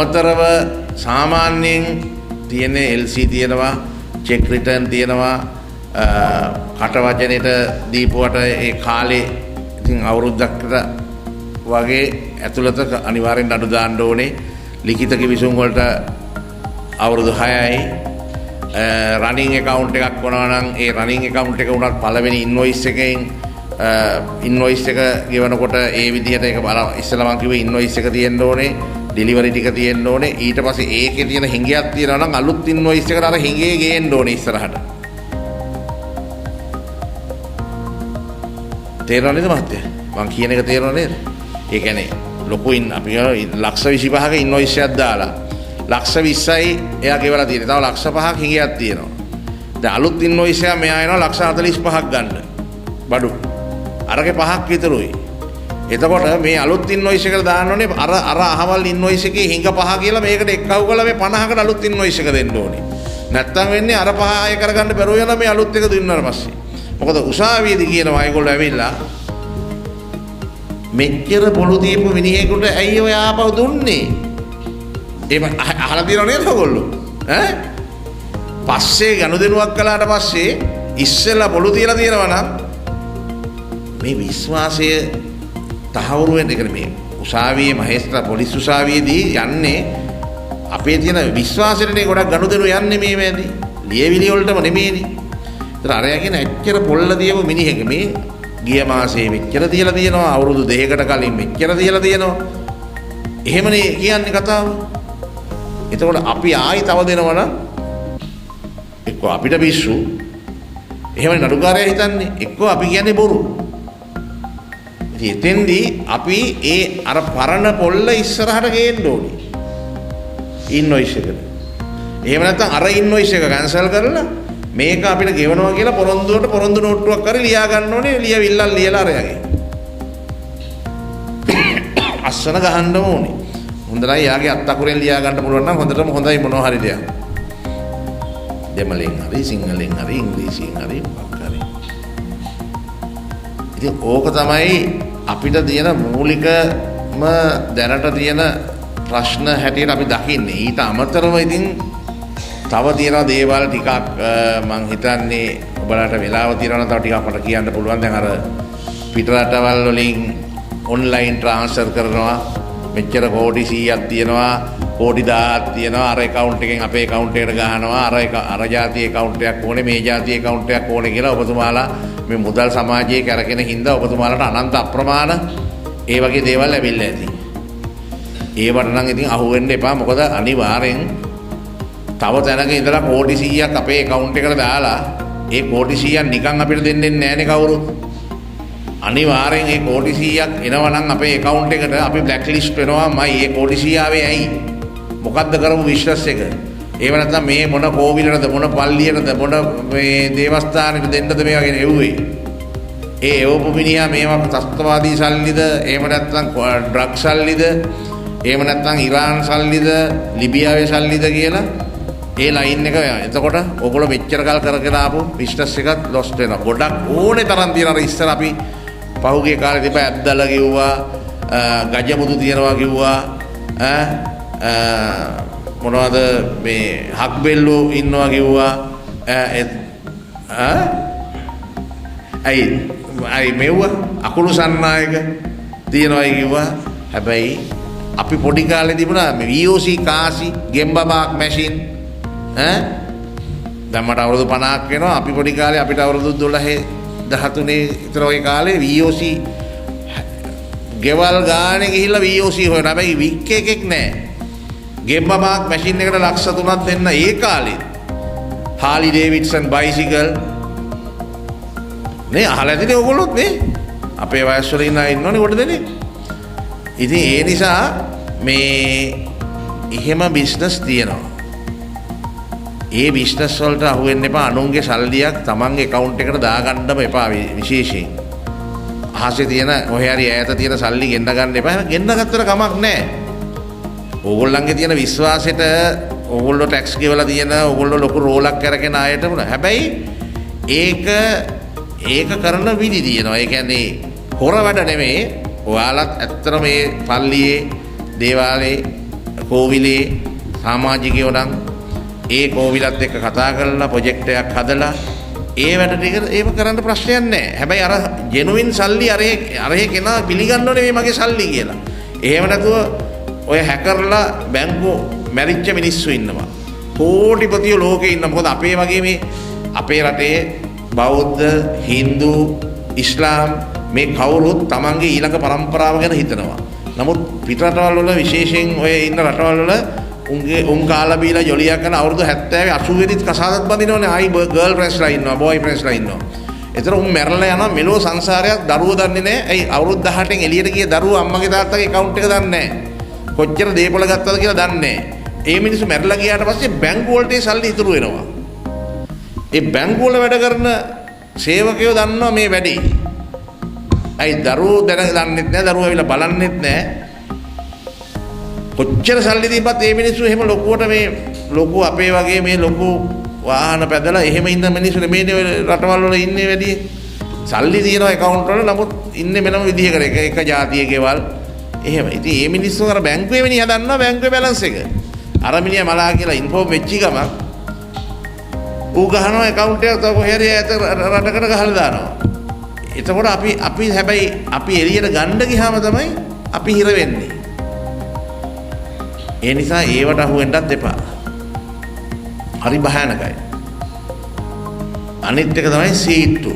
අමතරව සාමාන්‍යයෙන් තියෙන LC තියෙනවා, චෙක් රිටර්න් තියෙනවා, කට වචනෙට දීපුවට ඒ කාලේ ඉතින් අවුරුද්දකට වගේ ඇතුළත අනිවාර්යෙන් නඩු දාන්න ඕනේ. ලිඛිත කිවිසුම් වලට අවුරුදු 6යි. රනින් account එකක් වුණා නම් ඒ රනින් account එක උනත් පළවෙනි invoice එකෙන් invoice එක ගෙවනකොට ඒ විදිහට ඒක ඉස්සෙල්ලා මම කිව්වේ invoice එක තියෙන්න ඕනේ, delivery ටික තියෙන්න ඕනේ. ඊට පස්සේ ඒකේ තියෙන හිඟයක් තියෙනවා නම් අලුත් invoice එකට අර හිඟේ ගේන්න ඕනේ ඉස්සරහට. තේරෙනවද මහත්තයා? මං කියන එක තේරෙනව නේද? ඒ කියන්නේ ලොකුයින් අපි ලක්ෂ 25ක invoice එකක් දාලා ලක්ෂ 20යි එයා ගෙවලා තියෙන්නේ. තව ලක්ෂ 5ක් හිඟයක් තියෙනවා. දැන් අලුත් invoice එක මෙයා එනවා ලක්ෂ 45ක් ගන්න. බඩු. අරගේ 5ක් විතරුයි. එතකොට මේ අලුත් invoice එකට දාන්න ඕනේ අර අහවල් invoice එකේ හිඟ 5 කියලා මේකට එක්කව කරලා මේ 50කට අලුත් invoice එක දෙන්න ඕනේ. නැත්තම් වෙන්නේ අර 5 අය කරගන්න බැරුව යනවා මේ අලුත් එක දුන්නාට පස්සේ. මොකද උසාවියේදී කියනවා ඒගොල්ලෝ ඇවිල්ලා මෙච්චර පොළු දීපු මිනිහෙකුට ඇයි ඔය ආපහු දුන්නේ? එහෙම අහලා තියෙනව නේද ඔයගොල්ලෝ? ඈ? පස්සේ ගනුදෙනුවක් කළාට පස්සේ ඉස්සෙල්ලා පොළු තියලා තියෙනවා නම් මේ විශ්වාසය තහවුරු වෙන්න ඒ කියන්නේ මේ උසාවියේ මහේස්ත්‍රා පොලිස් උසාවියේදී යන්නේ අපේ තියෙන විශ්වාසෙටනේ ගොඩක් ගනුදෙනු යන්නේ මේ මේදී. ලියවිලි වලටම නෙමෙයිනේ. ඒතර අරයා කියන එච්චර පොල්ල දීපු මිනිහෙක් මේ ගිය මාසේ මෙච්චර තියලා තියෙනවා, අවුරුදු 2කට කලින් මෙච්චර තියලා තියෙනවා. එහෙමනේ කියන්නේ කතාව. එතකොට අපි ආයි තව දෙනවා නම් එක්ක අපිට පිස්සු. එහෙමනේ නඩුකාරයා හිතන්නේ. එක්ක අපි කියන්නේ බොරු. ඉතින් එතෙන්දී අපි ඒ අර පරණ පොල්ල ඉස්සරහට ගේන්න ඕනේ. ඉන්වොයිස් එකට. එහෙම නැත්නම් අර ඉන්වොයිස් එක කැන්සල් කරලා මේක අපිට ගෙවනවා කියලා පොරොන්දුවට පොරොන්දු නෝට්ටුවක් කරලා ලියා ගන්න ඕනේ. ලියවිල්ලක් ලියලා අරයගේ. අස්සන ගහන්න ඕනේ. හොඳයි යාගේ අත් අකුරෙන් ලියා ගන්න පුළුවන් නම් හොඳටම හොඳයි මොනවා හරි දෙයක්. දෙමළෙන් හරි සිංහලෙන් හරි ඉංග්‍රීසියෙන් හරි මොකක් හරි. ඉතින් ඕක තමයි අපිට තියෙන මූලිකම දැනට තියෙන ප්‍රශ්න හැටියට අපි දකින්නේ. ඊට අමතරව ඉතින් තව තියෙන දේවල් ටිකක් මං හිතන්නේ ඔයාලට වෙලාව තියෙනවා නම් තව ටිකක් මට කියන්න පුළුවන්. දැන් අර පිට රටවල් වලින් ඔන්ලයින් ට්‍රාන්ස්ෆර් කරනවා. මෙච්චර කෝටි 100ක් තියෙනවා, කෝටි 1000ක් තියෙනවා. අර account එකෙන් අපේ account එකට ගහනවා. අර ජාති account එකක් ඕනේ, මේ ජාති account එකක් ඕනේ කියලා ඔබතුමාලා මේ මුදල් සමාජයේ කරගෙන හින්දා ඔබතුමාලට අනන්ත අප්‍රමාණ ඒ වගේ දේවල් ලැබිලා ඇති. ඒවට නම් ඉතින් අහු වෙන්න එපා. මොකද අනිවාර්යෙන් තව තැනක ඉඳලා කෝටි 100ක් අපේ account එකට දාලා ඒ කෝටි 100ක් නිකන් අපිට දෙන්නේ නැහැනේ කවුරුත්. අනිවාර්යෙන් ඒ කෝටි 100ක් එනවා නම් අපේ account එකට අපි බ්ලැක් ලිස්ට් වෙනවාමයි. ඒ කෝටි 100 ආවේ ඇයි? මොකද්ද කරමු බිස්නස් එක? ඒව නැත්නම් මේ මොන කෝවිලටද මොන පල්ලියටද මොන මේ දේවස්ථානෙට දෙන්නද මේ වගේ නෙව්වේ. ඒ එවපු මිනිහා මේවා ත්‍ස්තවාදී සල්ලිද? එහෙම නැත්නම් ඩ්‍රග් සල්ලිද? එහෙම නැත්නම් ඉරාන් සල්ලිද? ලිබියාවේ සල්ලිද කියලා ඒ ලයින් එක එතකොට ඔයගොල්ලෝ මෙච්චර කල් කරගෙන ආපු බිස්නස් එකත් ලොස් වෙනවා. ගොඩක් ඕනේ තරම් තියෙන අර ඉස්සර අපි පහුගිය කාලේ තිබ්බ ඇද්දල කිව්වා, ගජමුදු තියනවා කිව්වා, මොනවද මේ හක්බෙල්ලෝ ඉන්නවා කිව්වා, අයි මෙව්වා අකුණු සන්නායක තියනවායි කිව්වා. හැබැයි අපි පොඩි කාලේ තිබුණා මේ VOC කාසි ගෙම්බබාක් මැෂින් දැන් මට අවුරුදු 50ක් වෙනවා. අපි පොඩි කාලේ අපිට අවුරුදු 12 13 විතර ඔය කාලේ VOC ගෙවල් ගානේ ගිහිල්ලා VOC හොයන. හැබැයි වික් එකෙක් නෑ. ගෙම්බබාක් මැෂින් එකට ලක්ෂ 3ක් දෙන්න ඒ කාලේ. හාලි ඩේවිඩ්සන් බයිසිකල් නේ අහලා ඇතිනේ ඔයගොල්ලොත් නේ. අපේ වයස් වල ඉන්නෝනේ කොට දෙන්නේ. ඉතින් ඒ නිසා මේ එහෙම බිස්නස් තියෙනවා. ඒ බිස්නස් වලට අහු වෙන්න එපා. අනුන්ගේ සල්ලියක් තමන්ගේ account එකට දාගන්නම එපා. විශේෂයෙන් අහසේ තියෙන ඔය හරි ඈත තියෙන සල්ලි ගෙන්න ගන්න එපා. ගෙන්න ගත්තට කමක් නැහැ. ඕගොල්ලන්ගේ තියෙන විශ්වාසෙට ඕගොල්ලෝ ටැක්ස් ගෙවලා තියෙන ඕගොල්ලෝ ලොකු රෝලක් කරගෙන ආයෙත් වුණා. හැබැයි ඒක කරන විදි තියෙනවා. ඒ කියන්නේ හොර වැඩ නෙමෙයි. ඔයාලත් ඇත්තට මේ පල්ලියේ දේවාලේ කෝවිලේ සමාජිකයෝ නම් ඒ කෝවිලත් එක්ක කතා කරලා ප්‍රොජෙක්ට් එකක් හදලා ඒ වැඩ ටික ඒව කරන්න ප්‍රශ්නයක් නැහැ. හැබැයි අර ජෙනුවින් සල්ලි අරේ කෙනා පිළිගන්න ඕනේ මේ මගේ සල්ලි කියලා. එහෙම නැතුව ඔය හැකර්ලා බැංකුව මැරිච්ච මිනිස්සු ඉන්නවා. කෝටිපතියෝ ලෝකේ ඉන්නවා. මොකද අපේ වගේ මේ අපේ රටේ බෞද්ධ, හින්දු, ඉස්ලාම් මේ කවුරුත් තමන්ගේ ඊළඟ પરම්පරාව ගැන හිතනවා. නමුත් පිටරටවල් වල විශේෂයෙන් ඔය ඉන්න රටවල් වල උන් කාලා බීලා ජොලියක් කරන අවුරුදු 70 80 වෙදිත් කසාදත් බඳිනවනේ. ආයි ගර්ල් ෆ්‍රෙන්ඩ්ස්ලා ඉන්නවා, බොයි ෆ්‍රෙන්ඩ්ස්ලා ඉන්නවා. ඒතර උන් මැරලා යනවා මෙලෝ සංසාරයක් දරුවෝ දන්නේ නැහැ. ඇයි අවුරුදු 18න් එළියට ගිය දරුවෝ අම්මගේ තාත්තගේ account එක දන්නේ නැහැ. කොච්චර දේපොළ ගත්තද කියලා දන්නේ නැහැ. ඒ මිනිස්සු මැරලා ගියාට පස්සේ බැංකු වලට සල්ලි ඉතුරු වෙනවා. ඒ බැංකු වල වැඩ කරන සේවකයෝ දන්නවා මේ වැඩේ. ඇයි දරුවෝ දන්නෙත් නැහැ, දරුවෝ ඇවිල්ලා බලන්නෙත් නැහැ. කොච්චර සල්ලි දීපත් මේ මිනිස්සු එහෙම ලොකුවට මේ ලොකු අපේ වගේ මේ ලොකු වාහන පැදලා එහෙම ඉන්න මිනිස්සු නෙමෙයි රටවල් වල ඉන්නේ වැඩි. සල්ලි තියෙනවා account වල, නමුත් ඉන්නේ වෙනම විදිහකට එක ජාතියේ ගෙවල් එහෙම. ඉතින් මේ මිනිස්සු අර බැංකුවේ මිනිහා දන්නවා බැංකුවේ බැලන්ස් එක. අර මිනිහා මලා කියලා ඉන්ෆෝම් වෙච්ච ගමන් ඌ ගහනවා account එක තව කොහේ හරි රටකට ගහලා දානවා. එතකොට අපි හැබැයි අපි එළියට ගන්න ගියාම තමයි අපි හිර වෙන්නේ. ඒ නිසා ඒවට අහු වෙන්නත් එපා. හරි භයානකයි. අනිත් එක තමයි සීට්ටු.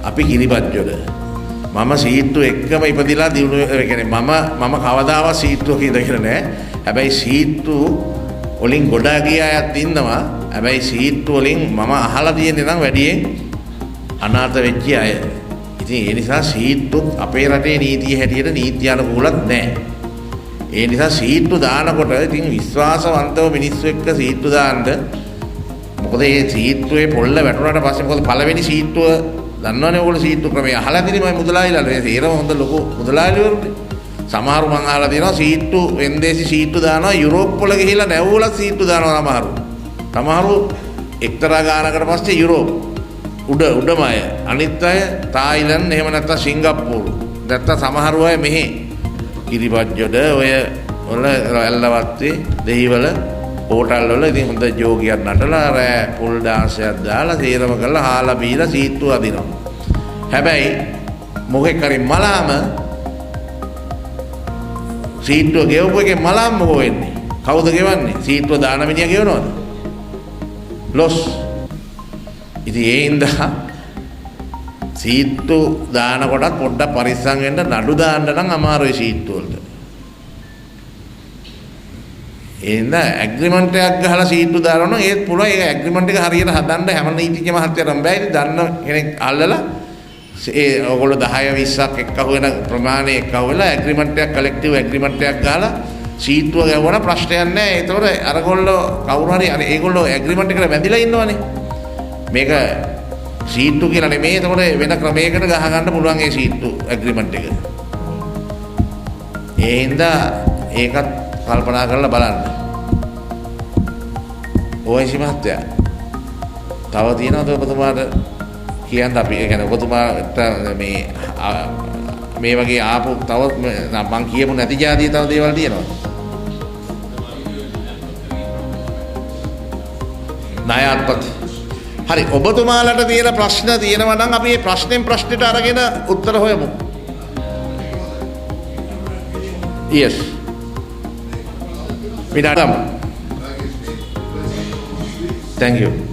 අපි කිරිබත්ජොඩ. මම සීට්ටු එක්කම ඉපදිලා දිනු කියන්නේ මම කවදාවත් සීට්ටුවක ඉඳගෙන නැහැ. හැබැයි සීට්ටු වලින් ගොඩා ගිය අයත් ඉන්නවා. හැබැයි සීට්ටු වලින් මම අහලා තියෙන්නේ නම් වැඩියෙන් අනාථ වෙච්ච අය. ඉතින් ඒ නිසා සීට්ටු අපේ රටේ නීතිය හැටියට නීත්‍යානුකූලත් නැහැ. ඒ නිසා සීට්ටු දානකොට ඉතින් විශ්වාසවන්තව මිනිස්සු එක්ක සීට්ටු දාන්න. මොකද මේ සීට්ටුවේ පොල්ල වැටුණාට පස්සේ මොකද පළවෙනි සීට්ටුව දන්නවනේ ඔයගොල්ලෝ සීට්ටු ක්‍රමය අහලා තියෙන්නේ මම මුදලාලිලා මේ තේරම හොඳ ලොකු මුදලාලිවරුනේ. සමහරු මං අහලා තියෙනවා සීට්ටු වෙන්දේසි සීට්ටු දානවා යුරෝප් වල ගිහිල්ලා නැවුවල සීට්ටු දානවා සමහරු එක්තරා ගානකට පස්සේ යුරෝප් උඩම අය අනිත් අය තායිලන්ත එහෙම නැත්නම් සිංගප්පූරු නැත්නම් සමහරු අය මෙහි කිරිබත්ජොඩ ඔය වල ඇල්ලවත්තේ දෙහිවල හෝටල් වල ඉතින් හොඳ ජෝගියක් නටලා රෑ පොල් ඩාන්ස් එකක් දාලා තීරම කරලා හාලා බීලා සීට්ටු අදිනවා. හැබැයි මොකෙක් හරි මලාම සීට්ටුව ගෙවපු එකේ මලාම මොකෝ වෙන්නේ? කවුද ගෙවන්නේ? සීට්ටුව දාන මිනිහා ගෙවනවද? ලොස්. ඉතින් ඒ හින්දා සීට්ටු දාන කොටත් පොඩ්ඩක් පරිස්සම් වෙන්න. නඩු දාන්න නම් අමාරුයි සීට්ටු වලට. ඒ හින්දා ඇග්‍රීමන්ට් එකක් ගහලා සීට්ටු දානවා නම් ඒත් පුළුවන් ඒක ඇග්‍රීමන්ට් එක හරියට හදන්න හැම නීතිඥ මහත්තයරම් බෑ. ඉතින් දන්න කෙනෙක් අල්ලලා ඒ ඔයගොල්ලෝ 10 20ක් එක්කහුව වෙන ප්‍රමාණය එක්කහුව වෙලා ඇග්‍රීමන්ට් එකක් කලෙක්ටිව් ඇග්‍රීමන්ට් එකක් ගහලා සීට්ටුව ගවන ප්‍රශ්නයක් නැහැ. ඒතකොට අරගොල්ලෝ කවුරු හරි ඒගොල්ලෝ ඇග්‍රීමන්ට් එකට බැඳිලා ඉන්නවනේ. මේක සීට්ටු කියලා නෙමෙයි. ඒතකොට වෙන ක්‍රමයකට ගහ ගන්න පුළුවන් ඒ සීට්ටු ඇග්‍රීමන්ට් එක. ඒ හින්දා ඒකත් කල්පනා කරලා බලන්න. ඔයසි මහත්තයා තව තියෙනවද ඔබතුමාට කියන්න? අපි කියන්නේ ඔබතුමාට මේ වගේ ආපු තව මං කියපු නැති જાතිය තව දේවල් තියෙනවද? ණයත්පත්. හරි, ඔබතුමාලට තියෙන ප්‍රශ්න තියෙනවා නම් අපි මේ ප්‍රශ්නෙන් ප්‍රශ්නෙට අරගෙන උත්තර හොයමු. Yes. Midam. Thank you.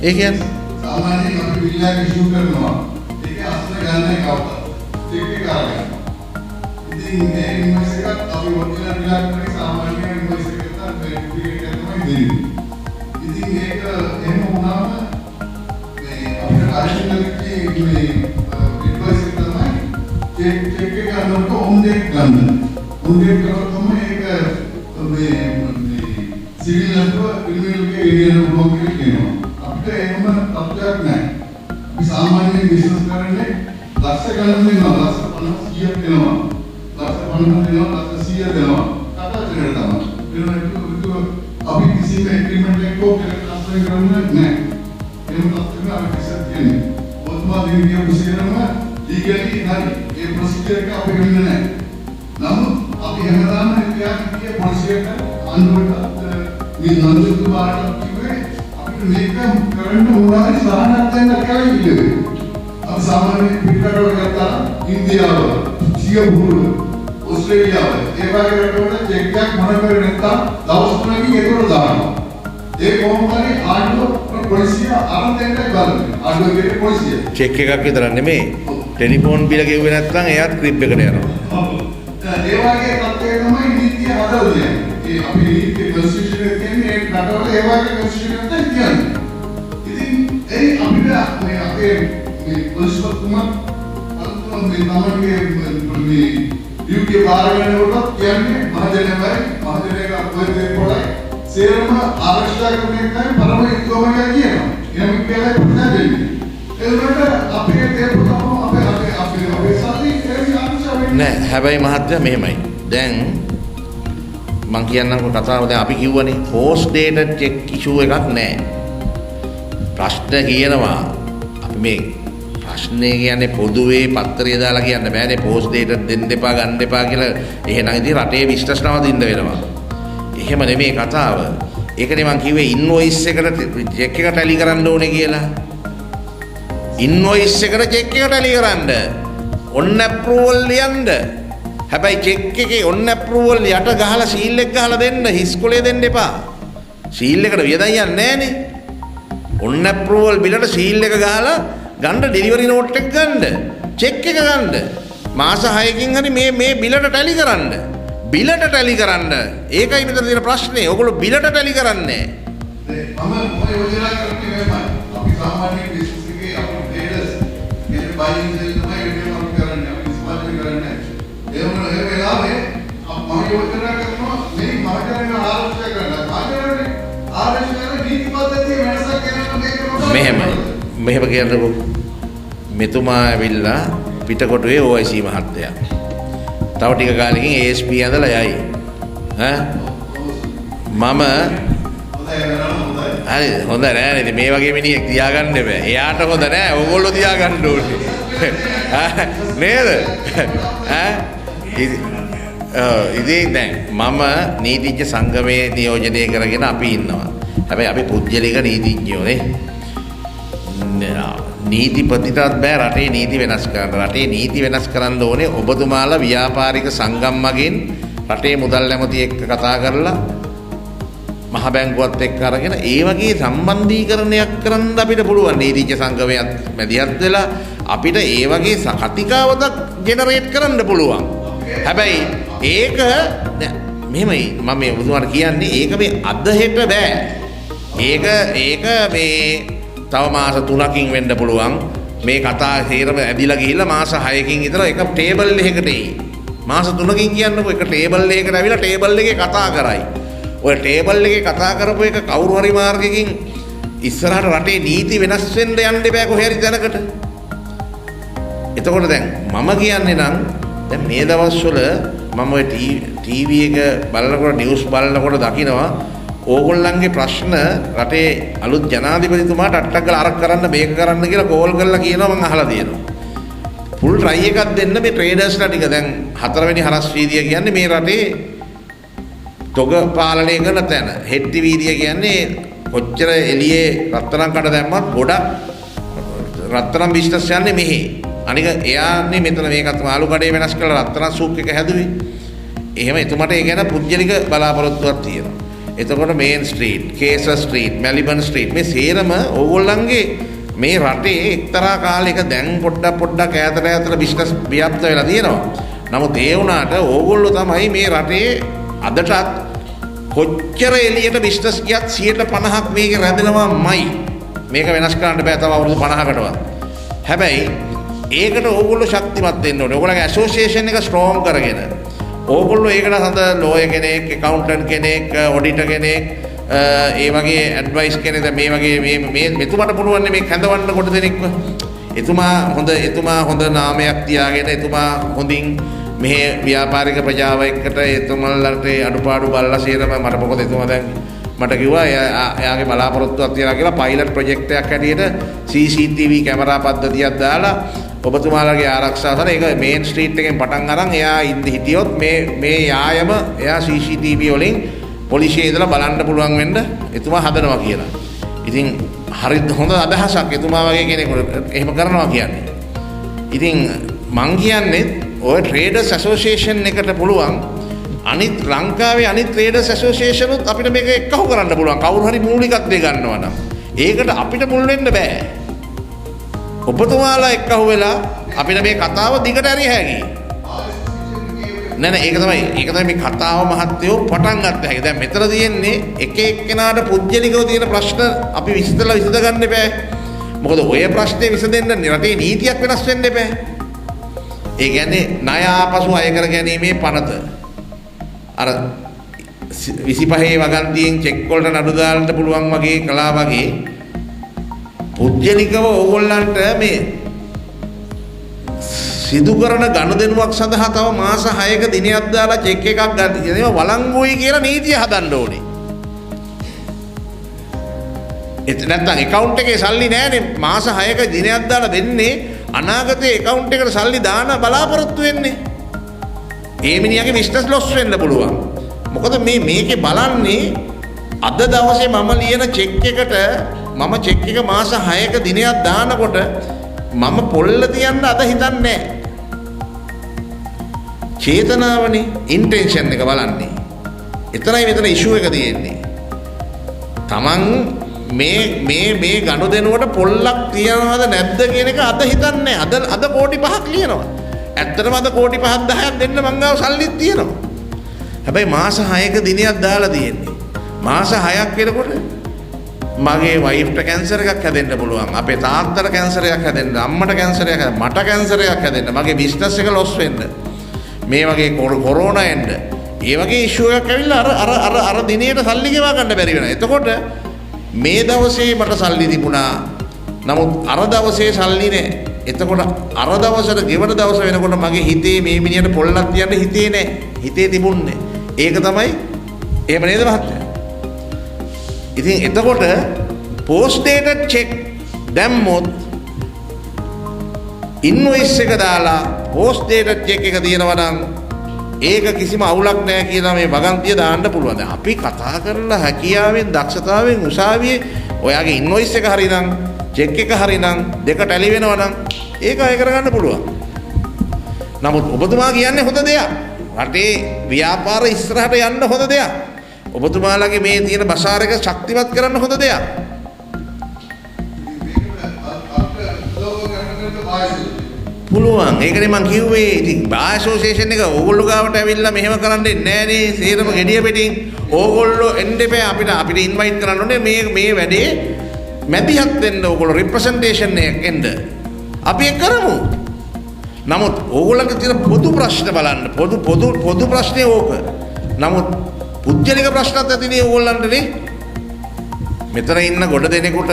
ඒ කියන්නේ සාමාන්‍යයෙන් අපි විල්ලාක ඉෂුව කරනවා. ඒකේ අස්ල ගන්න කවුද? ටික ටික අරගෙන. ඉතින් මේ ඉන්වොයිස් එකත් අපි ඔරිජිනල් විල්ලාක කරේ සාමාන්‍යයෙන් ඉන්වොයිස් එක තමයි ඩුප්ලිකේට් එක තමයි දෙන්නේ. ඉතින් ඒක එහෙම වුණාම මේ අපිට අරිජිනල් එකේ මේ ඉන්වොයිස් එක තමයි චෙක් එක ගන්නකොට ඔන් ඩේට් ගන්න. ඔන් ඩේට් කරලා තමයි ඒක මේ සිවිල් නම්බර ක්‍රිමිනල් එකේ එළියන බ්ලොක් එකේ කියනවා. අපිට එහෙම තත්ත්වයක් නැහැ. අපි සාමාන්‍යයෙන් බිස්නස් කරන්නේ ලක්ෂ ගණන් දෙනවා, ලක්ෂ 50 100ක් දෙනවා. ලක්ෂ 50 දෙනවා, ලක්ෂ 100 දෙනවා. කතා කරලා තමයි. ඒක අපි කිසිම ඇග්‍රීමන්ට් එකක් කොහොමද කරන්නේ නැහැ. එහෙම තමයි අපි කිසිත් කියන්නේ. ඔතන දිවිය විශ්ේෂණම ලීගලි හරි. ඒ ප්‍රොසීජර් එක අපි වෙන්නේ නැහැ. නමුත් අපි හැමදාම කියන්නේ පොලිසියට අනුරට මේ නන්දුතු බාරට කිව්වේ අපිට මේක කරන්න ඕනයි සාහනක් දෙන්න කියලා කිව්වේ. අපි සාමාන්‍ය පිටරටවල ගත්තා ඉන්දියාව, සිංගප්පූරු, ඕස්ට්‍රේලියාව ඒ වගේ රටවල චෙක් එකක් මොන කරේ නැත්තම් දවස් 3කින් ඒකට දානවා. ඒ කොහොමද ආණ්ඩුව පොලිසිය අරන් දෙන්න බලන්නේ. ආණ්ඩුව කියන්නේ පොලිසිය. චෙක් එකක් විතර නෙමෙයි. ටෙලිෆෝන් බිල ගෙව්වේ නැත්නම් එයාත් ක්‍රිප් එකට යනවා. ඒ වගේ තත්ත්වය තමයි නීතිය හදලා තියෙන්නේ. ඒ අපි නීතිය කොන්ස්ටිටියුෂන් එකේ කියන්නේ ඒ රටවල ඒ වගේ කොන්ස්ටිටියුෂන් එකක් තියෙනවා. ඉතින් ඒ අපිට මේ අපේ මේ පොලිස්පතිතුමා අන්තිම මේ තමන්ගේ මේ ඩියුටි බාර ගන්නකොට කියන්නේ මහජනවයි අපේ පොළයි සේරම ආරක්ෂා කරන එකයි පරම යුතුයම කියනවා. එහෙනම් කියලා පුතන්නේ. ඒකට අපේ තේරුම අපේ සල්ලි නෑ හැබැයි මහත්තයා මෙහෙමයි. දැන් මං කියන්නම්කො කතාව දැන් අපි කිව්වනේ පෝස්ට් ඩේටඩ් චෙක් ඉෂුව එකක් නෑ. ප්‍රශ්න කියනවා අපි මේ ප්‍රශ්නේ කියන්නේ පොදුවේ පත්තරය දාලා කියන්න බෑනේ පෝස්ට් ඩේටඩ් දෙන්න එපා ගන්න එපා කියලා. එහෙනම් ඉතින් රටේ විශ්වාස නවදින්න වෙනවා. එහෙම නෙමෙයි කතාව. ඒකනේ මං කිව්වේ ඉන්වොයිස් එකට චෙක් එක ටැලි කරන්න ඕනේ කියලා. ඉන්වොයිස් එකට චෙක් එක ටැලි කරන්න ඔන්න ඇප්‍රූවල් ලියන්න. හැබැයි චෙක් එකේ ඔන්න ඇප්‍රූවල් යට ගහලා සීල් එක ගහලා දෙන්න හිස්කොලේ දෙන්න එපා. සීල් එකට වියදම් යන්නේ නැහනේ. ඔන්න ඇප්‍රූවල් බිලට සීල් එක ගහලා ගන්න ඩෙලිවරි නෝට් එක ගන්න. චෙක් එක ගන්න. මාස 6කින් හරි මේ බිලට ටැලි කරන්න. බිලට ටැලි කරන්න. ඒකයි මෙතන තියෙන ප්‍රශ්නේ. ඔයගොල්ලෝ බිලට ටැලි කරන්නේ නැහැ. මම මොකද යෝජනා කරන්නේ මෙහෙමයි. අපි සාමාන්‍ය බිස්නස් එකේ අපේ ට්‍රේඩර්ස් කියන්නේ බයින් සෙල් තමයි ඒ වෙලාවේ මම යෝජනා කරනවා මේ මහජනක ආරක්ෂා කරන්න. මහජනක ආරක්ෂා කරන නීති පද්ධතිය වෙනසක් කරනවා මේක මෙහෙම කියන්නකො. මෙතුමා ඇවිල්ලා පිටකොටුවේ OIC මහත්තයා. තව ටික කාලෙකින් ASP ඇඳලා යයි. මම හරි හොඳ නෑ නේද මේ වගේ මිනිහෙක් තියාගන්න බෑ. එයාට හොඳ නෑ. ඕගොල්ලෝ තියාගන්න ඕනේ. නේද? ඉතින් දැන් මම නීතිඥ සංගමයේ නියෝජනය කරගෙන අපි ඉන්නවා. හැබැයි අපි පුද්ගලික නීතිඥයෝනේ. නීතිපතිටත් බෑ රටේ නීති වෙනස් කරන්න. රටේ නීති වෙනස් කරන්න ඕනේ ඔබතුමාලා ව්‍යාපාරික සංගම් මගින් රටේ මුදල් ඇමති එක්ක කතා කරලා මහ බැංකුවත් එක්ක අරගෙන ඒ වගේ සම්බන්ධීකරණයක් කරන්න අපිට පුළුවන්. නීතිඥ සංගමයක් මැදිහත් වෙලා අපිට ඒ වගේ කතිකාවතක් ජෙනරේට් කරන්න පුළුවන්. හැබැයි ඒක මෙහෙමයි මම මේ ඔබතුමාට කියන්නේ ඒක මේ අද හෙට බෑ. ඒක මේ තව මාස 3කින් වෙන්න පුළුවන්. මේ කතා හේරම ඇදිලා ගිහිල්ලා මාස 6කින් විතර එක ටේබල් එකකට එයි. මාස 3කින් කියන්නකො එක ටේබල් එකකට ඇවිල්ලා ටේබල් එකේ කතා කරයි. ඔය ටේබල් එකේ කතා කරපු එක කවුරු හරි මාර්ගයකින් ඉස්සරහට රටේ නීති වෙනස් වෙන්න යන්න බෑ කොහේ හරි දැනකට. එතකොට දැන් මම කියන්නේ නම් දැන් මේ දවස්වල මම ඔය ටීවී එක බලනකොට නිවුස් බලනකොට දකිනවා ඕගොල්ලන්ගේ ප්‍රශ්න රටේ අලුත් ජනාධිපතිතුමාට අට්ටක් ගාලා අරක් කරන්න මේක කරන්න කියලා කෝල් කරලා කියනවා මම අහලා තියෙනවා. ෆුල් ට්‍රයි එකක් දෙන්න මේ ට්‍රේඩර්ස්ලා ටික දැන් 4 වෙනි හරස් වීදිය කියන්නේ මේ රටේ තොග පාලනය කරන තැන. හෙට්ටි වීදිය කියන්නේ කොච්චර එළියේ රත්තරන් කඩ දැම්මත් ගොඩක් රත්තරන් බිස්නස් යන්නේ මෙහි. අනික එයානේ මෙතන මේකත් මාළු කඩේ වෙනස් කරලා රත්තරන් සූක් එක හැදුවේ. එහෙම එතුමට ඒ ගැන පුද්ගලික බලාපොරොත්තුවක් තියෙනවා. එතකොට මේන් ස්ට්‍රීට්, කේසර් ස්ට්‍රීට්, මෙලිබන් ස්ට්‍රීට් මේ සේරම ඕගොල්ලන්ගේ මේ රටේ එක්තරා කාලයක දැන් පොඩ්ඩක් ඈතට බිස්නස් ව්‍යාප්ත වෙලා තියෙනවා. නමුත් ඒ වුණාට ඕගොල්ලෝ තමයි මේ රටේ අදටත් කොච්චර එළියට බිස්නස් ගියත් 50%ක් මේක රැඳෙනවාමයි. මේක වෙනස් කරන්න බෑ තව අවුරුදු 50කටවත්. හැබැයි ඒකට ඕගොල්ලෝ ශක්තිමත් වෙන්න ඕනේ. ඕගොල්ලන්ගේ ඇසෝසියේෂන් එක ස්ට්‍රෝං කරගෙන ඕගොල්ලෝ ඒකට හඳ ලෝයර් කෙනෙක්, ඇකවුන්ටන්ට් කෙනෙක්, ඔඩිටර් කෙනෙක්, ඒ වගේ ඇඩ්වයිස් කෙනෙක් මේ වගේ මේ මෙතුමට පුළුවන් මේ කැඳවන්න කොට දෙනෙක්ව. එතුමා හොඳ නාමයක් තියාගෙන එතුමා හොඳින් මෙහි ව්‍යාපාරික ප්‍රජාව එක්කට එතුමන්ලට අඩුපාඩු බලලා සේරම මට මොකද එතුමා දැන් මට කිව්වා එයාගේ බලාපොරොත්තුවක් තියලා කියලා පයිලට් ප්‍රොජෙක්ට් එකක් හැටියට CCTV කැමරා පද්ධතියක් දාලා ඔබතුමාලගේ ආරක්ෂාව සඳහා ඒක මේන් ස්ට්‍රීට් එකෙන් පටන් අරන් එයා හිටියොත් මේ යායම එයා CCTV වලින් පොලිසිය ඉදලා බලන්න පුළුවන් වෙන්න එතුමා හදනවා කියලා. ඉතින් හරි හොඳ අදහසක් එතුමා වගේ කෙනෙකුට එහෙම කරනවා කියන්නේ. ඉතින් මං කියන්නේ ඔය ට්‍රේඩර්ස් ඇසෝසියේෂන් එකට පුළුවන් අනිත් ලංකාවේ අනිත් ට්‍රේඩර්ස් ඇසෝසියේෂන් උත් අපිට මේක එක්කහුව කරන්න පුළුවන්. කවුරු හරි මූලිකත්වය ගන්නවා නම්. ඒකට අපිට මුල් වෙන්න බෑ. ඔබතුමාලා එක්කහුව වෙලා අපිට මේ කතාව දිගට ඇරිය හැකියි. නෑ ඒක තමයි මේ කතාව මහත්තයෝ පටන් ගත්ත හැකි. දැන් මෙතන තියෙන්නේ එක එක්කෙනාට පුජ්‍යලිකව තියෙන ප්‍රශ්න අපි විසඳ ගන්න එපා. මොකද ඔය ප්‍රශ්නේ විසඳෙන්න රටේ නීතියක් වෙනස් වෙන්න එපා. ඒ කියන්නේ ණය ආපසු අය කර ගැනීමේ පනත. අර 25 වගන්තියෙන් චෙක් වලට නඩු දාන්න පුළුවන් වගේ කලා වගේ පුජ්‍යලිකව ඕගොල්ලන්ට මේ සිදු කරන ගනුදෙනුවක් සඳහා තව මාස 6ක දිනයක් දාලා චෙක් එකක් ගන්න. ඒවා වළංගුයි කියලා නීතිය හදන්න ඕනේ. නැත්නම් account එකේ සල්ලි නැහැනේ මාස 6ක දිනයක් දාලා දෙන්නේ අනාගතයේ account එකට සල්ලි දාන බලාපොරොත්තු වෙන්නේ. ඒ මිනිහාගේ business loss වෙන්න පුළුවන්. මොකද මේකේ බලන්නේ අද දවසේ මම ලියන චෙක් එකට මම චෙක් එක මාස 6ක දිනයක් දානකොට මම පොල්ල තියන්න අද හිතන්නේ නැහැ. චේතනාවනේ ඉන්ටෙන්ෂන් එක බලන්නේ. එතරම් මෙතන ඉෂුව එක තියෙන්නේ. Taman මේ ගනුදෙනුවට පොල්ලක් තියනවද නැද්ද කියන එක අද හිතන්නේ නැහැ. අද කෝටි 5ක් ලියනවා. ඇත්තටම අද කෝටි 5ක් 10ක් දෙන්න මං ගාව සල්ලිත් තියෙනවා. හැබැයි මාස 6ක දිනයක් දාලා තියෙන්නේ. මාස 6ක් වෙනකොට මගේ වයිෆ්ට කැන්සර් එකක් හැදෙන්න පුළුවන්. අපේ තාත්තට කැන්සර් එකක් හැදෙන්න, අම්මට කැන්සර් එකක් හැදෙන්න, මට කැන්සර් එකක් හැදෙන්න, මගේ බිස්නස් එක ලොස් වෙන්න. මේ වගේ කොරෝනා එන්න. ඒ වගේ ඉෂුව එකක් ඇවිල්ලා අර දිනේට සල්ලි ගෙවා ගන්න බැරි වෙනවා. එතකොට මේ දවසේ මට සල්ලි තිබුණා. නමුත් අර දවසේ සල්ලි නැහැ. එතකොට අර දවසට ගෙවන දවස වෙනකොට මගේ හිතේ මේ මිනිහට පොල්ලක් තියන්න හිතේ නැහැ. හිතේ තිබුණේ. ඒක තමයි එහෙම නේද මහත්තයා? ඉතින් එතකොට post dated check දැම්මොත් ඉන්වොයිස් එක දාලා post dated check එක දිනනවා නම් ඒක කිසිම අවුලක් නැහැ කියලා මේ වගන්තිය දාන්න පුළුවන්. දැන් අපි කතා කරලා හැකියාවෙන් දක්ෂතාවෙන් උසාවියේ ඔයාගේ ඉන්වොයිස් එක හරිනම් චෙක් එක හරිනම් දෙක ටැලි වෙනවා නම් ඒක අය කරගන්න පුළුවන්. නමුත් ඔබතුමා කියන්නේ හොඳ දෙයක්. රටේ ව්‍යාපාර ඉස්සරහට යන්න හොඳ දෙයක්. ඔබතුමාලගේ මේ තියෙන බසාර එක ශක්තිමත් කරන්න හොඳ දෙයක්. පුළුවන්. ඒකනේ මං කිව්වේ ඉතින් බාර් ඇසෝසියේෂන් එක ඕගොල්ලෝ ගාවට ඇවිල්ලා මෙහෙම කරන්න දෙන්නේ නෑනේ. සේරම ගෙඩිය පිටින් ඕගොල්ලෝ එන්න එපා අපිට ඉන්වයිට් කරන්න ඕනේ මේ වැඩේ මැදිහත් වෙන්න ඕගොල්ලෝ රිප්‍රසන්ටේෂන් එකක් එන්න. අපි ඒක කරමු. නමුත් ඕගොල්ලන්ගේ තියෙන පොදු ප්‍රශ්න බලන්න. පොදු ප්‍රශ්නේ ඕක. නමුත් පුජ්‍යලික ප්‍රශ්නත් ඇතිනේ ඕගොල්ලන්ටනේ. මෙතන ඉන්න ගොඩ දෙනෙකුට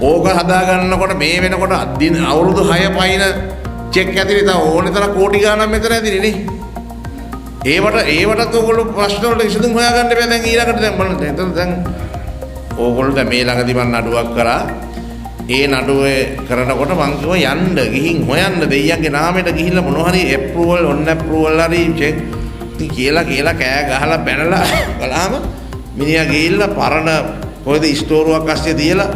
ඕක හදා ගන්නකොට මේ වෙනකොට අවුරුදු 6 පයින් චෙක් ඇතිනේ තව ඕනේ තරම් කෝටි ගාණක් මෙතන ඇතිනේ නේ. ඒවටත් ඕගොල්ලෝ ප්‍රශ්න වලට විසඳුම් හොයාගන්න බෑ. දැන් ඊළඟට දැන් බලන්න. එතන දැන් ඕගොල්ලෝ දැන් මේ ළඟදී මම නඩුවක් කරා. ඒ නඩුවේ කරනකොට මං කිව්වා යන්න ගිහින් හොයන්න දෙයියන්ගේ නාමයට ගිහිල්ලා මොනවා හරි ඇප්‍රූවල් ඔන්න ඇප්‍රූවල් හරි චෙක් කියලා කෑ ගහලා බැනලා ගලාම මිනිහා ගිහිල්ලා පරණ කොහෙද ස්ටෝරුවක් අස්සේ තියලා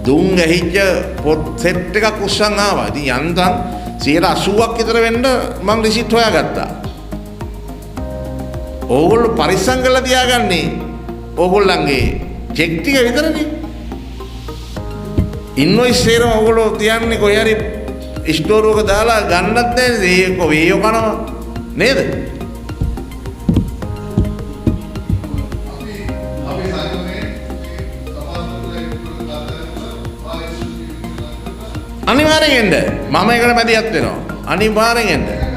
දුම් ගැහිච්ච පොත් සෙට් එකක් උස්සන් ආවා. ඉතින් යන්තම් 80ක් විතර වෙන්න මං රිසිට් හොයාගත්තා. ඕගොල්ලෝ පරිස්සම් කරලා තියාගන්නේ ඕගොල්ලන්ගේ චෙක් ටික විතරනේ. ඉන්වොයිස් සේරම ඕගොල්ලෝ තියන්නේ කොහේ හරි ස්ටෝරුවක දාලා ගන්නත් නැහැ. ඒක වේයෝ කනවා නේද? අනිවාර්යෙන් එන්න. මම ඒකට මැදිහත් වෙනවා. අනිවාර්යෙන් එන්න.